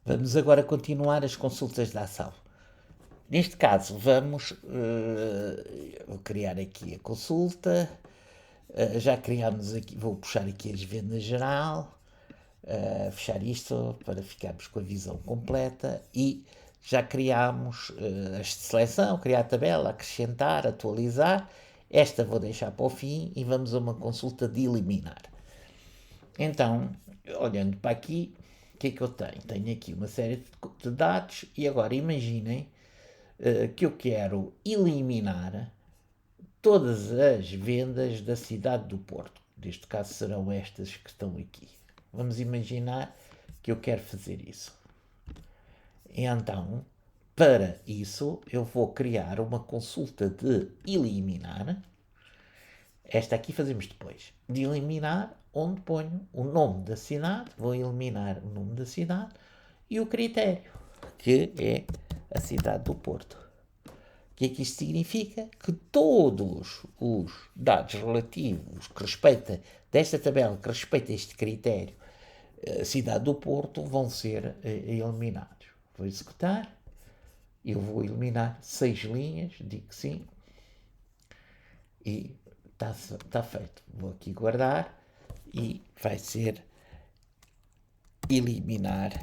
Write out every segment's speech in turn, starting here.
Vamos agora continuar as consultas de ação. Neste caso, vamos criar aqui a consulta. Já criámos aqui, vou puxar aqui as vendas geral, fechar isto para ficarmos com a visão completa e já criámos as de seleção, criar a tabela, acrescentar, atualizar. Esta vou deixar para o fim e vamos a uma consulta de eliminar. Então, olhando para aqui, o que é que eu tenho? Tenho aqui uma série de dados e agora imaginem que eu quero eliminar todas as vendas da cidade do Porto. Neste caso serão estas que estão aqui. Vamos imaginar que eu quero fazer isso. Então, para isso, eu vou criar uma consulta de eliminar. Esta aqui fazemos depois. De eliminar, onde ponho o nome da cidade, vou eliminar o nome da cidade e o critério, que é a cidade do Porto. O que é que isto significa? Que todos os dados relativos que respeita desta tabela, que respeita este critério, a cidade do Porto, vão ser eliminados. Vou executar, eu vou eliminar 6 linhas, digo que sim, e está feito. Vou aqui guardar e vai ser eliminar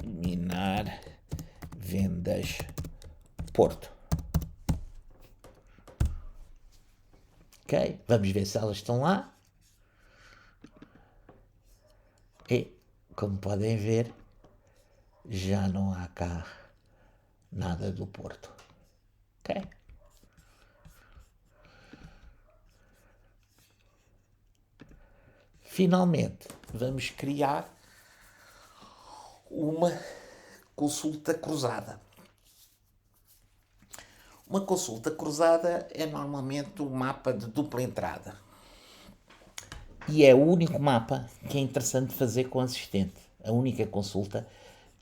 eliminar vendas Porto. Ok? Vamos ver se elas estão lá. E, como podem ver, já não há cá nada do Porto. Ok? Finalmente, vamos criar uma consulta cruzada. Uma consulta cruzada é normalmente um mapa de dupla entrada. E é o único mapa que é interessante fazer com o assistente. A única consulta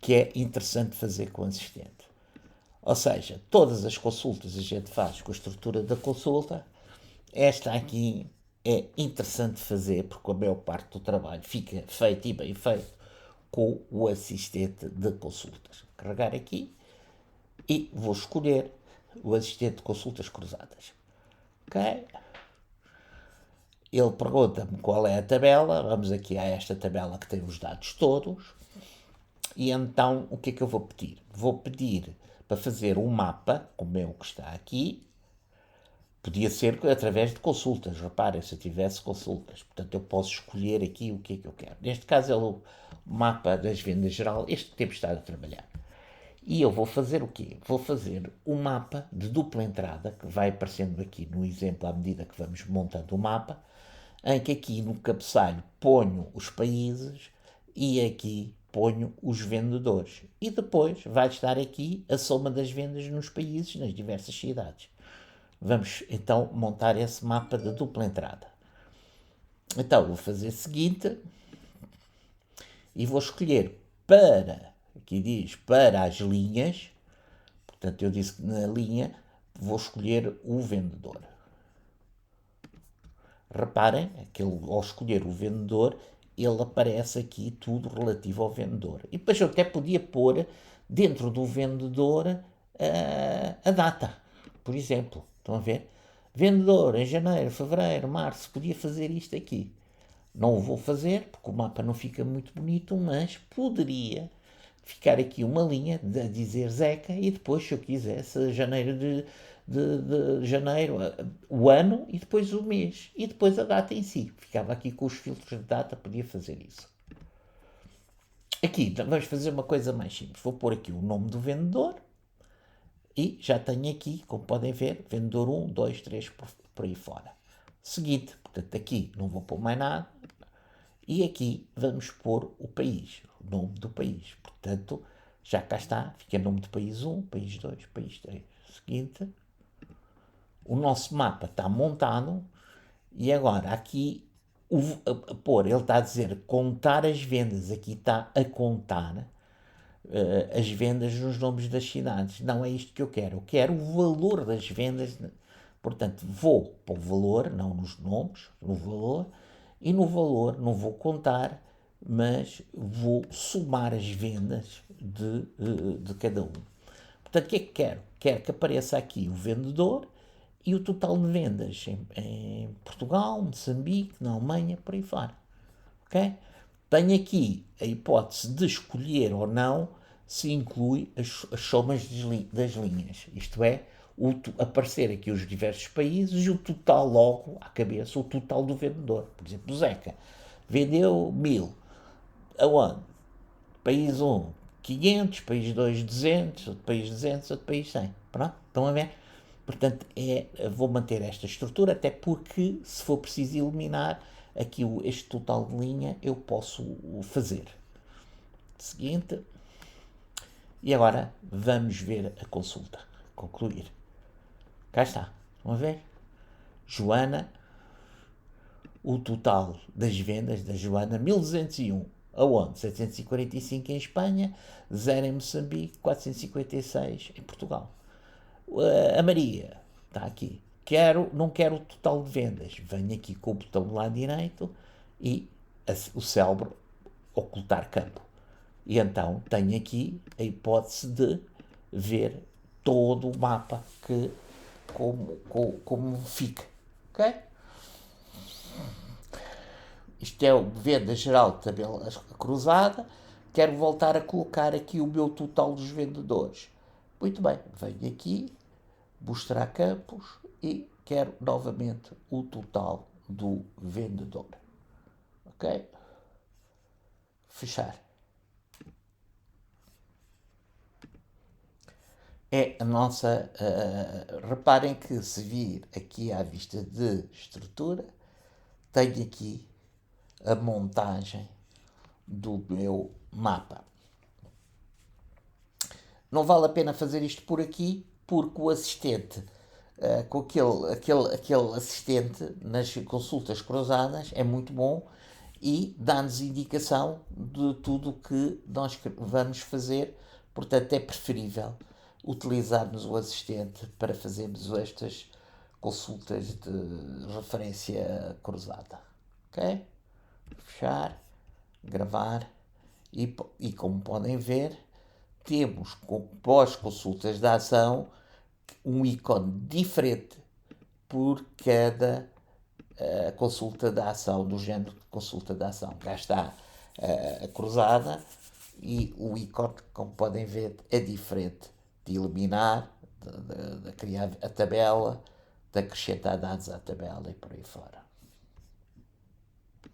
que é interessante fazer com o assistente. Ou seja, todas as consultas a gente faz com a estrutura da consulta. Esta aqui é interessante fazer porque a maior parte do trabalho fica feito e bem feito com o assistente de consultas. Vou carregar aqui e vou escolher o assistente de consultas cruzadas. Ok? Ele pergunta-me qual é a tabela. Vamos aqui a esta tabela que tem os dados todos. E então, o que é que eu vou pedir? Vou pedir para fazer um mapa, como é o que está aqui. Podia ser através de consultas, reparem, se eu tivesse consultas. Portanto, eu posso escolher aqui o que é que eu quero. Neste caso é o mapa das vendas geral, este tempo está a trabalhar. E eu vou fazer o quê? Vou fazer um mapa de dupla entrada, que vai aparecendo aqui no exemplo à medida que vamos montando o mapa, em que aqui no cabeçalho ponho os países e aqui ponho os vendedores. E depois vai estar aqui a soma das vendas nos países, nas diversas cidades. Vamos então montar esse mapa de dupla entrada. Então vou fazer o seguinte e vou escolher para, aqui diz para as linhas, portanto eu disse que na linha vou escolher o vendedor. Reparem que ao escolher o vendedor, ele aparece aqui tudo relativo ao vendedor. E depois eu até podia pôr dentro do vendedor a data, por exemplo. Estão a ver? Vendedor em janeiro, fevereiro, março, podia fazer isto aqui. Não o vou fazer porque o mapa não fica muito bonito, mas poderia ficar aqui uma linha a dizer Zeca e depois, se eu quisesse, janeiro de janeiro, o ano e depois o mês e depois a data em si. Ficava aqui com os filtros de data, podia fazer isso. Aqui vamos fazer uma coisa mais simples. Vou pôr aqui o nome do vendedor e já tenho aqui, como podem ver, vendedor 1, 2, 3, por aí fora. Seguinte, portanto, aqui não vou pôr mais nada. E aqui vamos pôr o país, o nome do país. Portanto, já cá está, fica nome de país 1, país 2, país 3. Seguinte, o nosso mapa está montado e agora aqui ele está a dizer contar as vendas, aqui está a contar as vendas nos nomes das cidades. Não é isto que eu quero o valor das vendas. Portanto, vou para o valor, não nos nomes, no valor, e no valor não vou contar, mas vou somar as vendas de cada um. Portanto, o que é que quero? Quero que apareça aqui o vendedor e o total de vendas em Portugal, Moçambique, na Alemanha, por aí fora. Ok? Tenho aqui a hipótese de escolher ou não se inclui as somas das linhas. Isto é, aparecer aqui os diversos países e o total logo à cabeça, o total do vendedor. Por exemplo, o Zeca vendeu 1000. Aonde? País 1, 500, país 2, 200, outro país 200, outro país 100. Pronto? Estão a ver? Portanto, vou manter esta estrutura, até porque, se for preciso eliminar aqui este total de linha, eu posso fazer. Seguinte. E agora vamos ver a consulta. Concluir. Cá está. Estão a ver? Joana, o total das vendas da Joana, 1201. Aonde? 745 em Espanha, 0 em Moçambique, 456 em Portugal. A Maria, está aqui. Não quero o total de vendas. Venho aqui com o botão do lado direito e o célebre ocultar campo. E então tenho aqui a hipótese de ver todo o mapa como fica. Ok? Isto é o venda geral de tabela cruzada. Quero voltar a colocar aqui o meu total dos vendedores. Muito bem, venho aqui, mostrar campos e quero novamente o total do vendedor. Ok? Fechar. É a nossa. Reparem que se vir aqui à vista de estrutura, tenho aqui a montagem do meu mapa. Não vale a pena fazer isto por aqui, porque o assistente, com aquele assistente nas consultas cruzadas, é muito bom e dá-nos indicação de tudo o que nós vamos fazer. Portanto, é preferível utilizarmos o assistente para fazermos estas consultas de referência cruzada. Ok? Fechar, gravar e como podem ver, temos, pós-consultas de ação, um ícone diferente por cada consulta de ação, do género de consulta de ação. Cá está a cruzada e o ícone, como podem ver, é diferente de eliminar, de criar a tabela, de acrescentar dados à tabela e por aí fora.